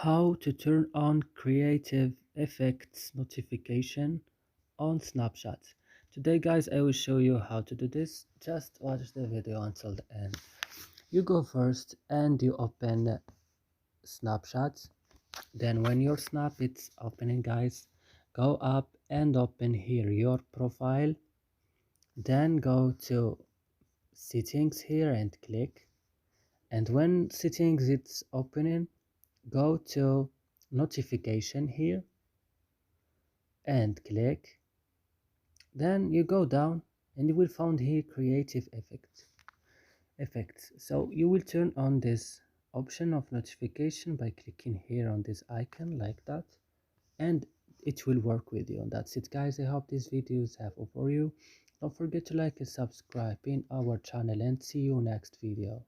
How to turn on creative effects notification on Snapchat. Today guys I will show you how to do this. Just watch the video until the end. You go first and you open Snapchat. Then when your snap is opening guys, go up and open here your profile. Then go to settings here and click. And when settings is opening, go to notification here and click. Then you go down and you will find here creative effects. So you will turn on this option of notification by clicking here on this icon like that, and it will work with you. And that's it guys, I hope these videos have for you. Don't forget to like and subscribe in our channel, and see you next video.